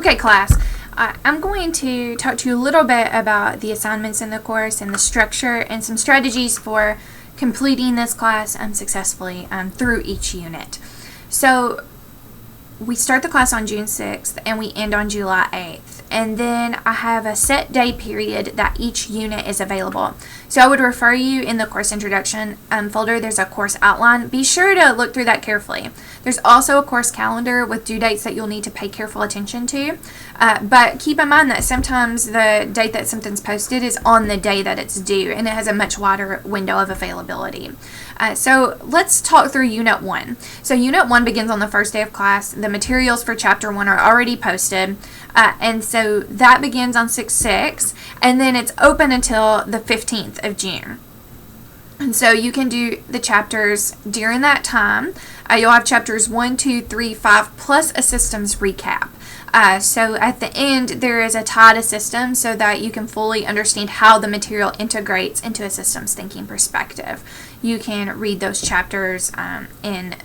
Okay, class, I'm going to talk to you a little bit about the assignments in the course and the structure and some strategies for completing this class successfully through each unit. So we start the class on June 6th and we end on July 8th. And then I have a set day period that each unit is available. So I would refer you in the course introduction folder. There's a course outline. Be sure to look through that carefully. There's also a course calendar with due dates that you'll need to pay careful attention to. But keep in mind that sometimes the date that something's posted is on the day that it's due, and it has a much wider window of availability. So let's talk through Unit 1. So Unit 1 begins on the first day of class. The materials for Chapter 1 are already posted. And so that begins on 6/6, and then it's open until the 15th of June. And so you can do the chapters during that time. You'll have chapters 1, 2, 3, 5, plus a systems recap. So at the end, there is a tie to systems so that you can fully understand how the material integrates into a systems thinking perspective. You can read those chapters in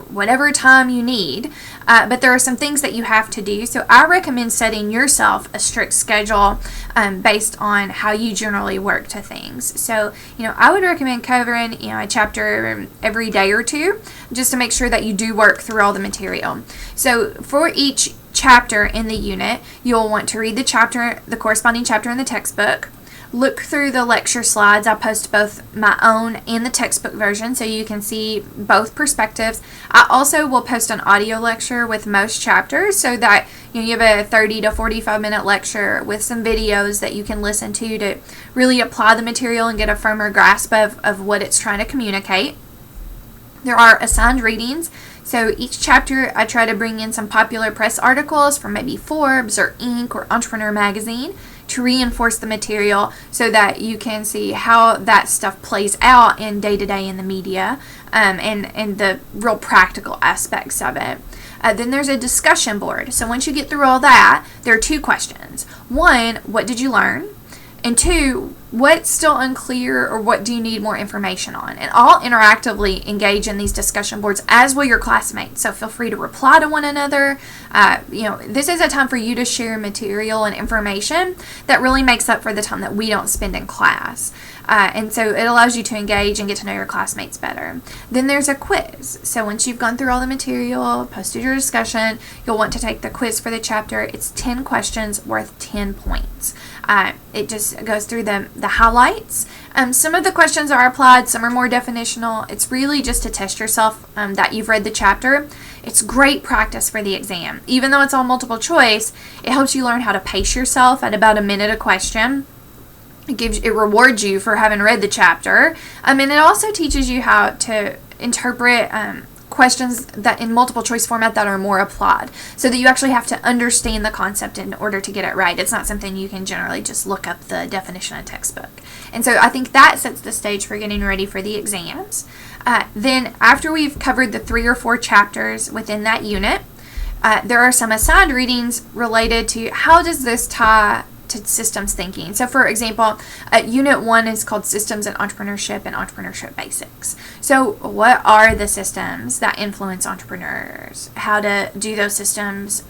whatever time you need, but there are some things that you have to do. So I recommend setting yourself a strict schedule based on how you generally work to things. So I would recommend covering a chapter every day or two, just to make sure that you do work through all the material. So for each chapter in the unit, you'll want to read the corresponding chapter in the textbook. Look through the lecture slides. I post both my own and the textbook version so you can see both perspectives. I also will post an audio lecture with most chapters so that you have a 30 to 45 minute lecture with some videos that you can listen to really apply the material and get a firmer grasp of what it's trying to communicate. There are assigned readings. So each chapter I try to bring in some popular press articles from maybe Forbes or Inc. or Entrepreneur Magazine to reinforce the material so that you can see how that stuff plays out in day-to-day in the media and the real practical aspects of it. Then there's a discussion board. So once you get through all that, there are two questions. One, what did you learn? And two, what's still unclear or what do you need more information on? And I'll interactively engage in these discussion boards, as will your classmates. So feel free to reply to one another. This is a time for you to share material and information that really makes up for the time that we don't spend in class. And so it allows you to engage and get to know your classmates better. Then there's a quiz. So once you've gone through all the material, posted your discussion, you'll want to take the quiz for the chapter. It's 10 questions worth 10 points. It just goes through the highlights. Some of the questions are applied, some are more definitional. It's really just to test yourself that you've read the chapter. It's great practice for the exam. Even though it's all multiple choice, it helps you learn how to pace yourself at about a minute a question. It rewards you for having read the chapter. And it also teaches you how to interpret questions that in multiple choice format that are more applied, so that you actually have to understand the concept in order to get it right. It's not something you can generally just look up the definition in a textbook. And so I think that sets the stage for getting ready for the exams. Then after we've covered the 3 or 4 chapters within that unit, there are some assigned readings related to how does this tie to systems thinking. So for example, Unit 1 is called Systems and Entrepreneurship Basics. So what are the systems that influence entrepreneurs? How to do those systems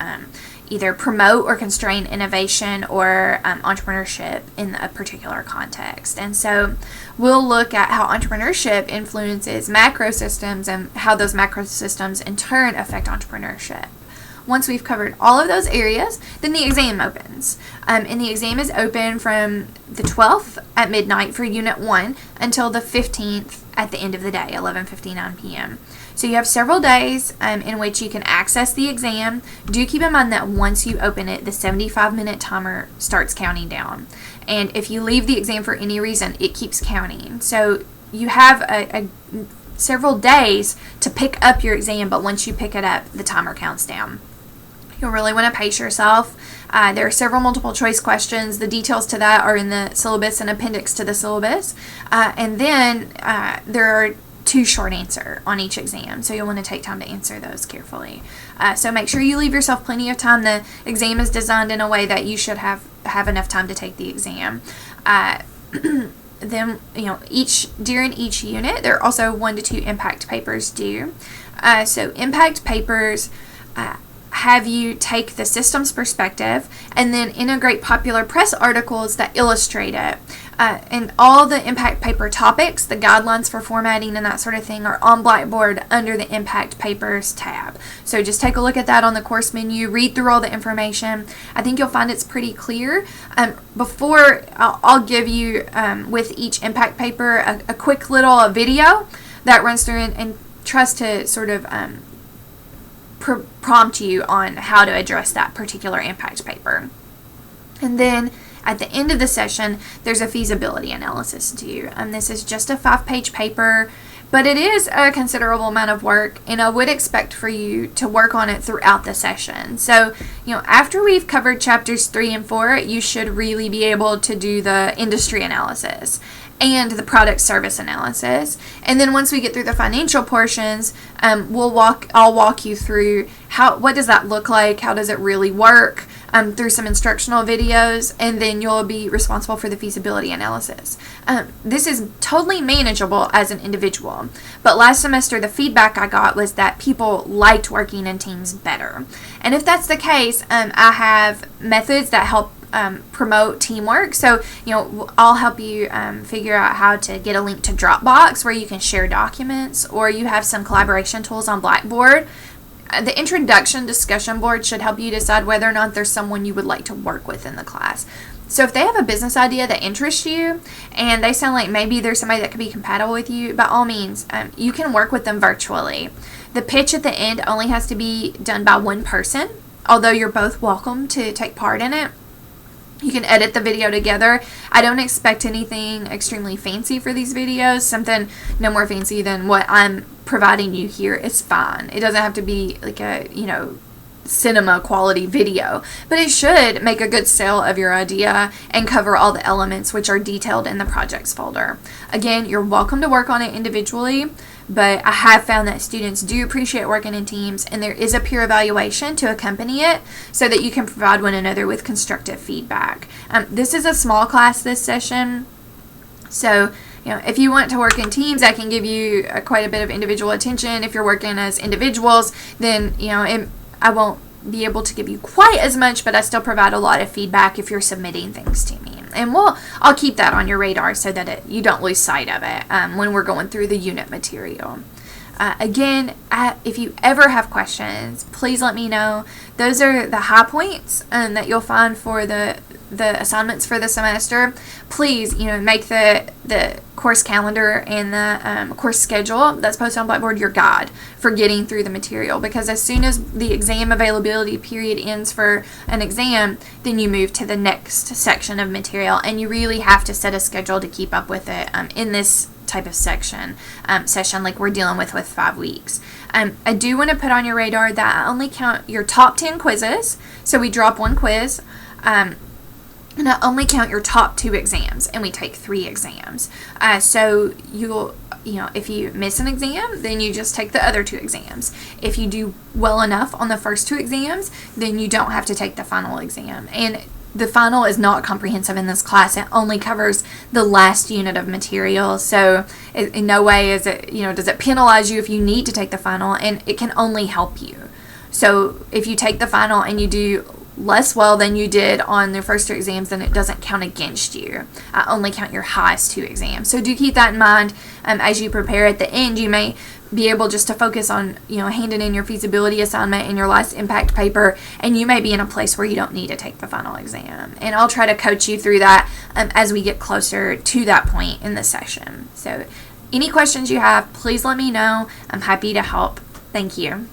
either promote or constrain innovation or entrepreneurship in a particular context. And so we'll look at how entrepreneurship influences macro systems and how those macro systems in turn affect entrepreneurship. Once we've covered all of those areas, then the exam opens. And the exam is open from the 12th at midnight for Unit 1 until the 15th at the end of the day, 11:59 p.m. So you have several days in which you can access the exam. Do keep in mind that once you open it, the 75-minute timer starts counting down. And if you leave the exam for any reason, it keeps counting. So you have several days to pick up your exam, but once you pick it up, the timer counts down. You'll really want to pace yourself. There are several multiple choice questions. The details to that are in the syllabus and appendix to the syllabus. And then there are 2 short answer on each exam, so you'll want to take time to answer those carefully. So make sure you leave yourself plenty of time. The exam is designed in a way that you should have enough time to take the exam. Then during each unit there are also 1 to 2 impact papers due. So impact papers have you take the systems perspective and then integrate popular press articles that illustrate it. And all the impact paper topics, the guidelines for formatting and that sort of thing, are on Blackboard under the impact papers tab. So just take a look at that on the course menu, read through all the information. I think you'll find it's pretty clear. Before I'll give you with each impact paper a quick little video that runs through and tries to sort of prompt you on how to address that particular impact paper. And then at the end of the session, there's a feasibility analysis due. This is just a 5-page paper, but it is a considerable amount of work, and I would expect for you to work on it throughout the session. So, after we've covered chapters 3 and 4, you should really be able to do the industry analysis and the product service analysis. And then once we get through the financial portions, I'll walk you through what does that look like, how does it really work, through some instructional videos, and then you'll be responsible for the feasibility analysis. This is totally manageable as an individual, but last semester the feedback I got was that people liked working in teams better. And if that's the case, I have methods that help promote teamwork. So, I'll help you figure out how to get a link to Dropbox where you can share documents, or you have some collaboration tools on Blackboard. The introduction discussion board should help you decide whether or not there's someone you would like to work with in the class. So if they have a business idea that interests you and they sound like maybe there's somebody that could be compatible with you, by all means, you can work with them virtually. The pitch at the end only has to be done by one person, although you're both welcome to take part in it. You can edit the video together. I don't expect anything extremely fancy for these videos. Something no more fancy than what I'm providing you here is fine. It doesn't have to be like a, cinema quality video, but it should make a good sale of your idea and cover all the elements which are detailed in the projects folder. Again, you're welcome to work on it individually, but I have found that students do appreciate working in teams, and there is a peer evaluation to accompany it so that you can provide one another with constructive feedback. This is a small class this session, so if you want to work in teams, I can give you quite a bit of individual attention. If you're working as individuals, then I won't be able to give you quite as much, but I still provide a lot of feedback if you're submitting things to me. And I'll keep that on your radar so that you don't lose sight of it when we're going through the unit material. Again, if you ever have questions, please let me know. Those are the high points that you'll find for the assignments for the semester. Please, make the course calendar and the course schedule that's posted on Blackboard your guide for getting through the material, because as soon as the exam availability period ends for an exam, then you move to the next section of material, and you really have to set a schedule to keep up with it in this type of session like we're dealing with 5 weeks. I do want to put on your radar that I only count your top 10 quizzes, so we drop one quiz, and I only count your top 2 exams, and we take 3 exams. So if you miss an exam, then you just take the other 2 exams. If you do well enough on the first 2 exams, then you don't have to take the final exam. And the final is not comprehensive in this class. It only covers the last unit of material. So in no way is it, does it penalize you if you need to take the final, and it can only help you. So if you take the final and you do less well than you did on the first 2 exams, then it doesn't count against you. I only count your highest 2 exams. So do keep that in mind as you prepare. At the end, you may be able just to focus on, handing in your feasibility assignment and your last impact paper, and you may be in a place where you don't need to take the final exam. And I'll try to coach you through that as we get closer to that point in the session. So any questions you have, please let me know. I'm happy to help. Thank you.